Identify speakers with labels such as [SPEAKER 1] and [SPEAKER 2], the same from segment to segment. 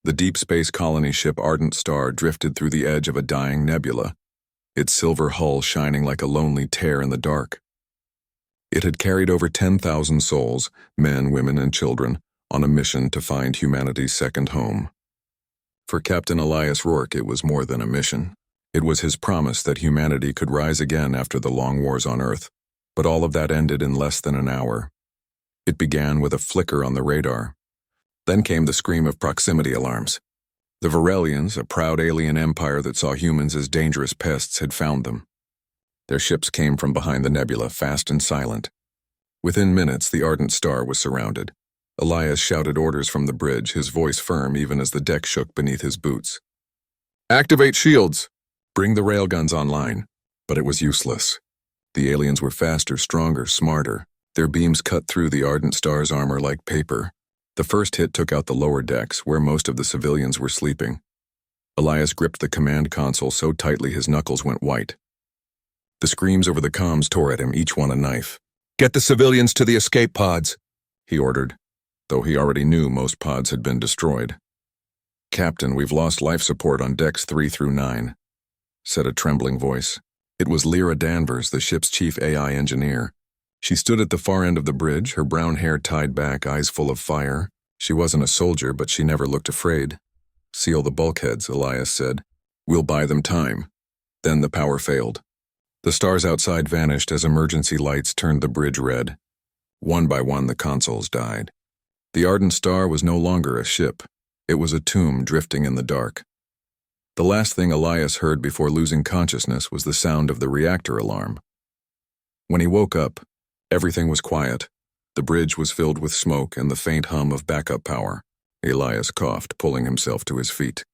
[SPEAKER 1] The deep space colony ship Ardent Star drifted through the edge of a dying nebula, its silver hull shining like a lonely tear in the dark. It had carried over 10,000 souls, men, women, and children, on a mission to find humanity's second home. For Captain Elias Rourke, it was more than a mission. It was his promise that humanity could rise again after the long wars on Earth, but all of that ended in less than an hour. It began with a flicker on the radar. Then came the scream of proximity alarms. The Varelians, a proud alien empire that saw humans as dangerous pests, had found them. Their ships came from behind the nebula, fast and silent. Within minutes, the Ardent Star was surrounded. Elias shouted orders from the bridge, his voice firm even as the deck shook beneath his boots. "Activate shields! Bring the railguns online." But it was useless. The aliens were faster, stronger, smarter. Their beams cut through the Ardent Star's armor like paper. The first hit took out the lower decks, where most of the civilians were sleeping. Elias gripped the command console so tightly his knuckles went white. The screams over the comms tore at him, each one a knife. "Get the civilians to the escape pods," he ordered, though he already knew most pods had been destroyed. "Captain, we've lost life support on decks 3 through 9, said a trembling voice. It was Lyra Danvers, the ship's chief AI engineer. She stood at the far end of the bridge, her brown hair tied back, eyes full of fire. She wasn't a soldier, but she never looked afraid. "Seal the bulkheads," Elias said. "We'll buy them time." Then the power failed. The stars outside vanished as emergency lights turned the bridge red. One by one, the consoles died. The Ardent Star was no longer a ship. It was a tomb drifting in the dark. The last thing Elias heard before losing consciousness was the sound of the reactor alarm. When he woke up, everything was quiet. The bridge was filled with smoke and the faint hum of backup power. Elias coughed, pulling himself to his feet.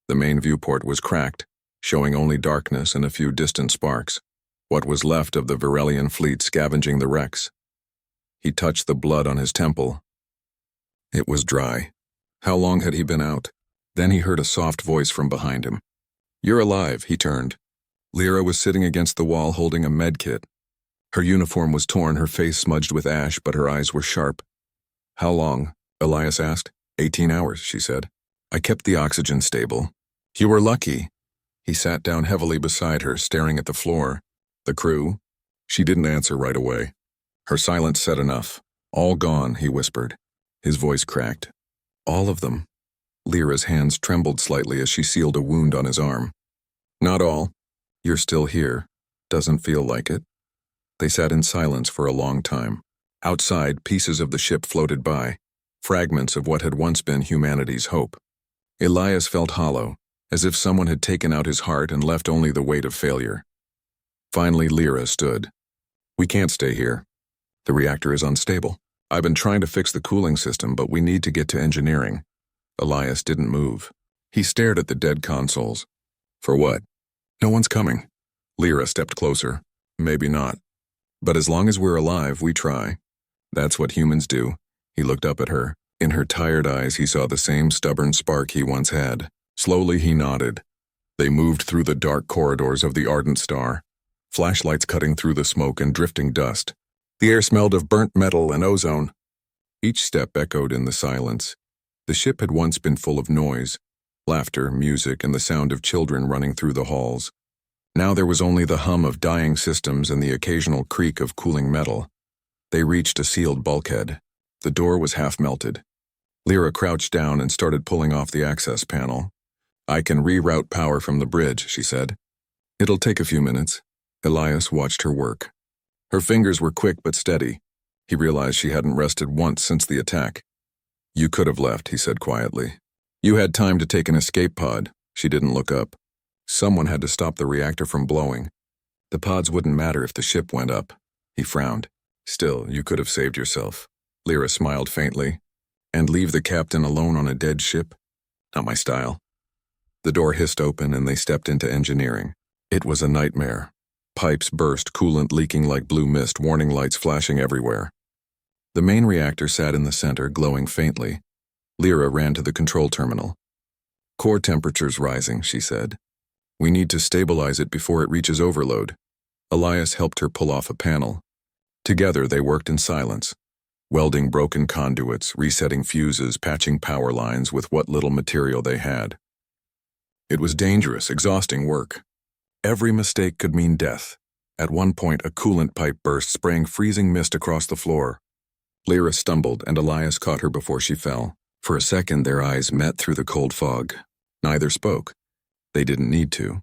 [SPEAKER 1] The main viewport was cracked, showing only darkness and a few distant sparks, what was left of the Varelian fleet scavenging the wrecks. He touched the blood on his temple. It was dry. How long had he been out? Then he heard a soft voice from behind him. "You're alive," he turned. Lyra was sitting against the wall holding a med kit. Her uniform was torn, her face smudged with ash, but her eyes were sharp. "How long?" Elias asked. 18 hours, she said. "I kept the oxygen stable." "You were lucky." He sat down heavily beside her, staring at the floor. "The crew?" She didn't answer right away. Her silence said enough. "All gone," he whispered. His voice cracked. "All of them." Lyra's hands trembled slightly as she sealed a wound on his arm. "Not all. You're still here. Doesn't feel like it." They sat in silence for a long time. Outside, pieces of the ship floated by, fragments of what had once been humanity's hope. Elias felt hollow, as if someone had taken out his heart and left only the weight of failure. Finally, Lyra stood. "We can't stay here. The reactor is unstable. I've been trying to fix the cooling system, but we need to get to engineering." Elias didn't move. He stared at the dead consoles. "For what?" "No one's coming." Lyra stepped closer. "Maybe not. But as long as we're alive, we try. That's what humans do." He looked up at her. In her tired eyes, he saw the same stubborn spark he once had. Slowly, he nodded. They moved through the dark corridors of the Ardent Star, flashlights cutting through the smoke and drifting dust. The air smelled of burnt metal and ozone. Each step echoed in the silence. The ship had once been full of noise, laughter, music, and the sound of children running through the halls. Now there was only the hum of dying systems and the occasional creak of cooling metal. They reached a sealed bulkhead. The door was half melted. Lyra crouched down and started pulling off the access panel. "I can reroute power from the bridge," she said. "It'll take a few minutes." Elias watched her work. Her fingers were quick but steady. He realized she hadn't rested once since the attack. "You could have left," he said quietly. "You had time to take an escape pod." She didn't look up. Someone had to stop the reactor from blowing. The pods wouldn't matter if the ship went up. He frowned. "Still, you could have saved yourself." Lyra smiled faintly. "And leave the captain alone on a dead ship? Not my style." The door hissed open and they stepped into engineering. It was a nightmare. Pipes burst, coolant leaking like blue mist, warning lights flashing everywhere. The main reactor sat in the center, glowing faintly. Lyra ran to the control terminal. "Core temperature's rising," she said. "We need to stabilize it before it reaches overload." Elias helped her pull off a panel. Together they worked in silence. welding broken conduits, resetting fuses, patching power lines with what little material they had. It was dangerous, exhausting work. Every mistake could mean death. At one point, a coolant pipe burst, spraying freezing mist across the floor. Lyra stumbled, and Elias caught her before she fell. For a second, their eyes met through the cold fog. Neither spoke. They didn't need to.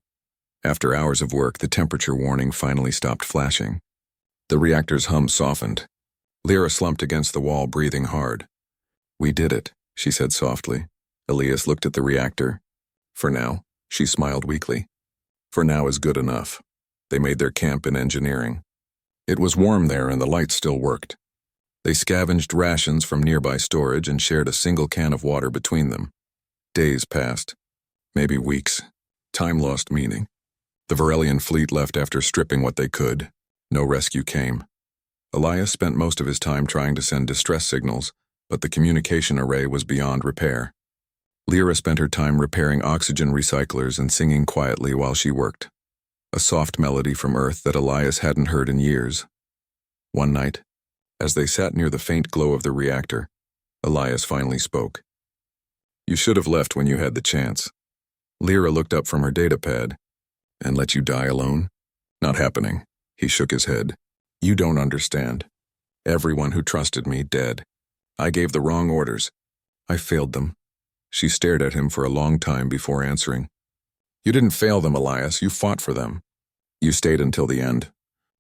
[SPEAKER 1] After hours of work, the temperature warning finally stopped flashing. The reactor's hum softened. Lyra slumped against the wall, breathing hard. "We did it," she said softly. Elias looked at the reactor. "For now," she smiled weakly. "For now is good enough." They made their camp in engineering. It was warm there and the lights still worked. They scavenged rations from nearby storage and shared a single can of water between them. Days passed. Maybe weeks. Time lost meaning. The Varelian fleet left after stripping what they could. No rescue came. Elias spent most of his time trying to send distress signals, but the communication array was beyond repair. Lyra spent her time repairing oxygen recyclers and singing quietly while she worked. A soft melody from Earth that Elias hadn't heard in years. One night, as they sat near the faint glow of the reactor, Elias finally spoke. "You should have left when you had the chance." Lyra looked up from her datapad. "And let you die alone? Not happening." He shook his head. "You don't understand. Everyone who trusted me, dead. I gave the wrong orders. I failed them." She stared at him for a long time before answering. "You didn't fail them, Elias. You fought for them. You stayed until the end.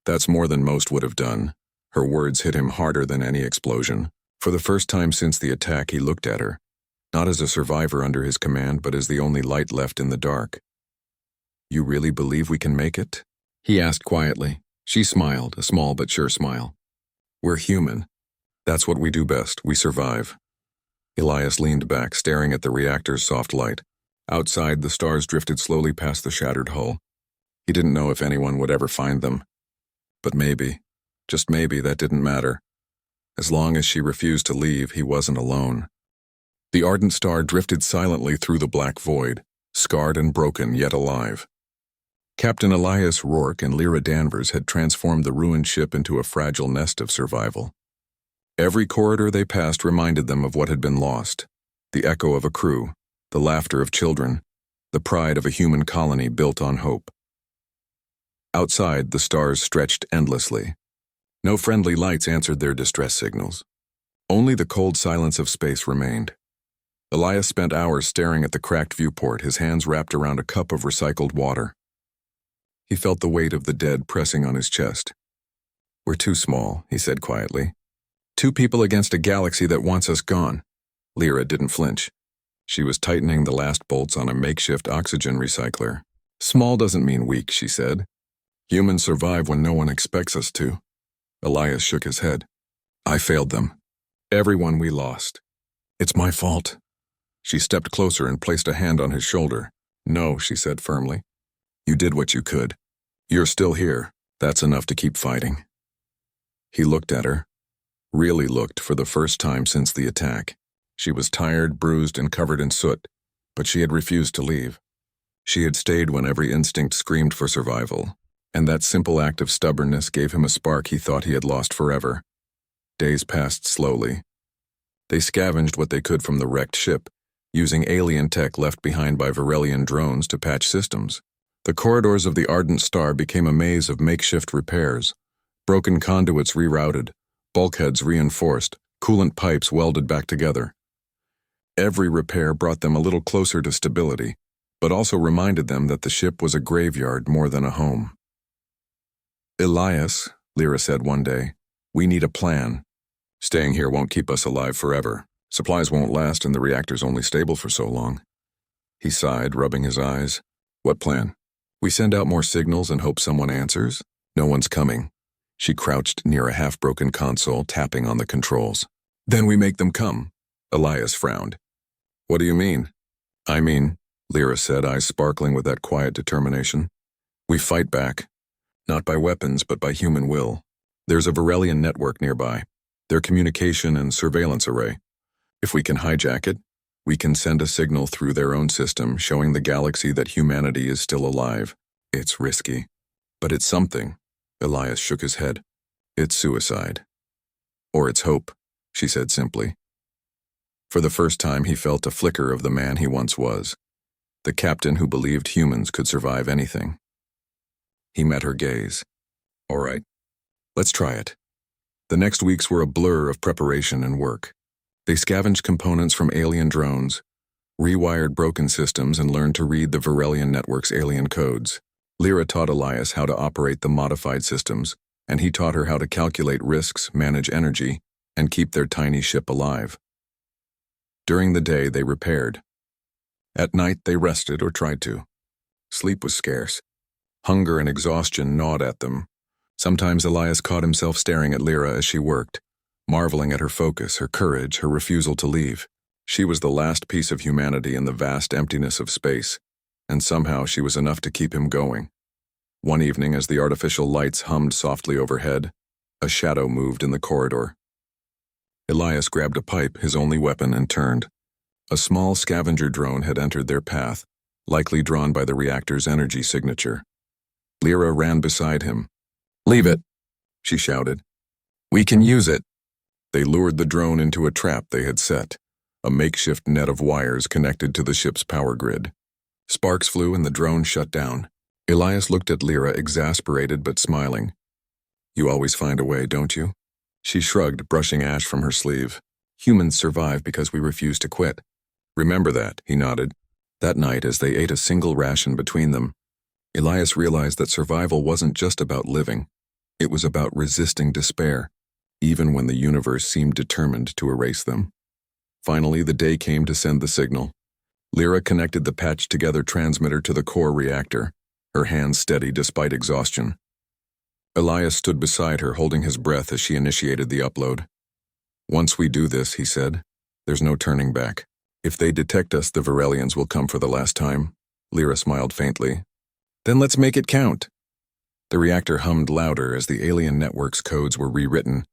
[SPEAKER 1] That's more than most would have done." Her words hit him harder than any explosion. For the first time since the attack, he looked at her, not as a survivor under his command, but as the only light left in the dark. "You really believe we can make it?" he asked quietly. She smiled, a small but sure smile. "We're human. That's what we do best. We survive." Elias leaned back, staring at the reactor's soft light. Outside, the stars drifted slowly past the shattered hull. He didn't know if anyone would ever find them. But maybe, just maybe, that didn't matter. As long as she refused to leave, he wasn't alone. The ardent star drifted silently through the black void, scarred and broken, yet alive. Captain Elias Rourke and Lyra Danvers had transformed the ruined ship into a fragile nest of survival. Every corridor they passed reminded them of what had been lost: the echo of a crew, the laughter of children, the pride of a human colony built on hope. Outside, the stars stretched endlessly. No friendly lights answered their distress signals. Only the cold silence of space remained. Elias spent hours staring at the cracked viewport, his hands wrapped around a cup of recycled water. He felt the weight of the dead pressing on his chest. "We're too small," he said quietly. "Two people against a galaxy that wants us gone." Lyra didn't flinch. She was tightening the last bolts on a makeshift oxygen recycler. "Small doesn't mean weak," she said. "Humans survive when no one expects us to." Elias shook his head. "I failed them. Everyone we lost. It's my fault." She stepped closer and placed a hand on his shoulder. "No," she said firmly. "You did what you could. You're still here. That's enough to keep fighting." He looked at her. Really looked for the first time since the attack. She was tired, bruised, and covered in soot, but she had refused to leave. She had stayed when every instinct screamed for survival, and that simple act of stubbornness gave him a spark he thought he had lost forever. Days passed slowly. They scavenged what they could from the wrecked ship, using alien tech left behind by Varelian drones to patch systems. The corridors of the ardent star became a maze of makeshift repairs. Broken conduits rerouted, bulkheads reinforced, coolant pipes welded back together. Every repair brought them a little closer to stability, but also reminded them that the ship was a graveyard more than a home. "Elias," Lyra said one day, "we need a plan. Staying here won't keep us alive forever. Supplies won't last and the reactor's only stable for so long." He sighed, rubbing his eyes. "What plan? We send out more signals and hope someone answers? No one's coming." She crouched near a half-broken console, tapping on the controls. "Then we make them come." Elias frowned. "What do you mean?" "I mean," Lyra said, eyes sparkling with that quiet determination, "we fight back. Not by weapons, but by human will. There's a Varelian network nearby, their communication and surveillance array. If we can hijack it, we can send a signal through their own system showing the galaxy that humanity is still alive. It's risky, but it's something." Elias shook his head. "It's suicide. Or it's hope." she said simply. For the first time, he felt a flicker of the man he once was, the captain who believed humans could survive anything. He met her gaze. All right, let's try it. The next weeks were a blur of preparation and work. They scavenged components from alien drones, rewired broken systems, and learned to read the Varelian network's alien codes. Lyra taught Elias how to operate the modified systems, and he taught her how to calculate risks, manage energy, and keep their tiny ship alive. During the day, they repaired. At night, they rested or tried to. Sleep was scarce. Hunger and exhaustion gnawed at them. Sometimes Elias caught himself staring at Lyra as she worked, marveling at her focus, her courage, her refusal to leave. She was the last piece of humanity in the vast emptiness of space, and somehow she was enough to keep him going. One evening, as the artificial lights hummed softly overhead, a shadow moved in the corridor. Elias grabbed a pipe, his only weapon, and turned. A small scavenger drone had entered their path, likely drawn by the reactor's energy signature. Lyra ran beside him. "Leave it," she shouted. "We can use it." They lured the drone into a trap they had set, a makeshift net of wires connected to the ship's power grid. Sparks flew and the drone shut down. Elias looked at Lyra, exasperated but smiling. "You always find a way, don't you?" She shrugged, brushing ash from her sleeve. "Humans survive because we refuse to quit." "Remember that," he nodded. That night, as they ate a single ration between them, Elias realized that survival wasn't just about living. It was about resisting despair, even when the universe seemed determined to erase them. Finally, the day came to send the signal. Lyra connected the patched-together transmitter to the core reactor, her hands steady despite exhaustion. Elias stood beside her, holding his breath as she initiated the upload. "Once we do this," he said, "there's no turning back. If they detect us, the Varelians will come for the last time." Lyra smiled faintly. "Then let's make it count." The reactor hummed louder as the alien network's codes were rewritten.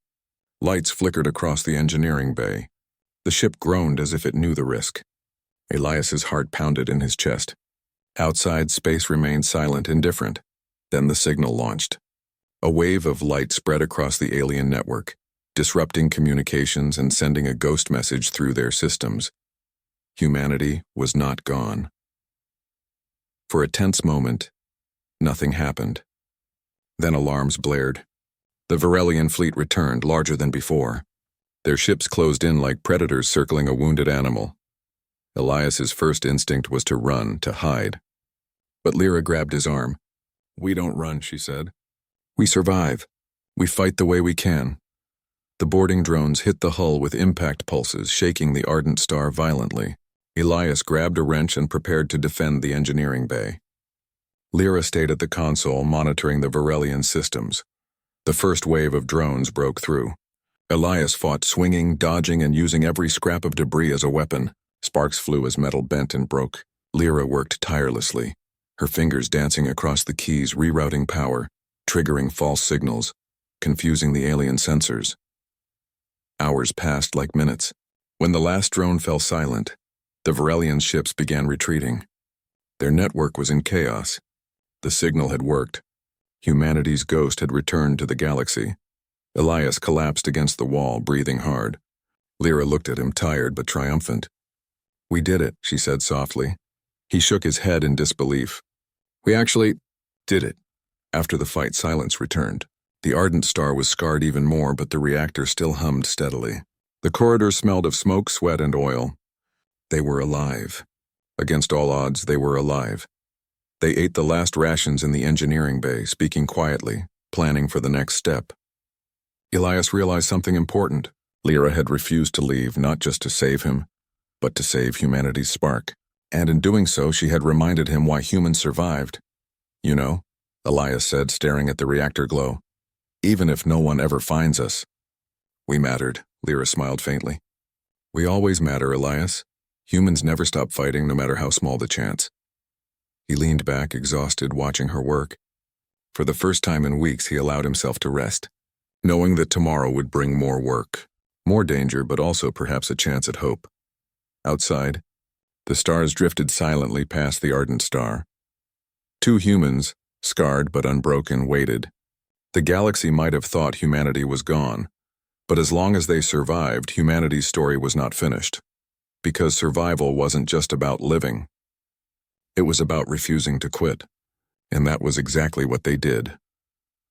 [SPEAKER 1] Lights flickered across the engineering bay. The ship groaned as if it knew the risk. Elias's heart pounded in his chest. Outside, space remained silent, indifferent. Then the signal launched. A wave of light spread across the alien network, disrupting communications and sending a ghost message through their systems. Humanity was not gone. For a tense moment, nothing happened. Then alarms blared. The Varelian fleet returned, larger than before. Their ships closed in like predators circling a wounded animal. Elias's first instinct was to run, to hide. But Lyra grabbed his arm. "We don't run," she said. "We survive. We fight the way we can." The boarding drones hit the hull with impact pulses, shaking the ardent star violently. Elias grabbed a wrench and prepared to defend the engineering bay. Lyra stayed at the console, monitoring the Varelian systems. The first wave of drones broke through. Elias fought, swinging, dodging, and using every scrap of debris as a weapon. Sparks flew as metal bent and broke. Lyra worked tirelessly, her fingers dancing across the keys, rerouting power, triggering false signals, confusing the alien sensors. Hours passed like minutes. When the last drone fell silent, the Varelian ships began retreating. Their network was in chaos. The signal had worked. Humanity's ghost had returned to the galaxy. Elias collapsed against the wall, breathing hard. Lyra looked at him, tired but triumphant. "We did it," she said softly. He shook his head in disbelief. "We actually did it." After the fight, silence returned. The ardent star was scarred even more, but the reactor still hummed steadily. The corridor smelled of smoke, sweat, and oil. They were alive. Against all odds, they were alive. They ate the last rations in the engineering bay, speaking quietly, planning for the next step. Elias realized something important. Lyra had refused to leave, not just to save him, but to save humanity's spark. And in doing so, she had reminded him why humans survived. "You know," Elias said, staring at the reactor glow, "even if no one ever finds us." "We mattered," Lyra smiled faintly. "We always matter, Elias. Humans never stop fighting, no matter how small the chance." He leaned back, exhausted, watching her work. For the first time in weeks, he allowed himself to rest, knowing that tomorrow would bring more work, more danger, but also perhaps a chance at hope. Outside, the stars drifted silently past the ardent star. Two humans, scarred but unbroken, waited. The galaxy might have thought humanity was gone, But as long as they survived, humanity's story was not finished. Because survival wasn't just about living. It was about refusing to quit. And that was exactly what they did.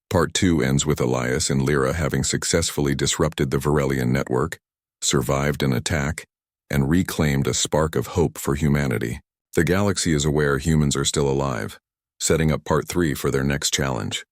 [SPEAKER 1] Part 2 ends with Elias and Lyra having successfully disrupted the Varelian network, survived an attack, and reclaimed a spark of hope for humanity. The galaxy is aware humans are still alive, setting up Part 3 for their next challenge.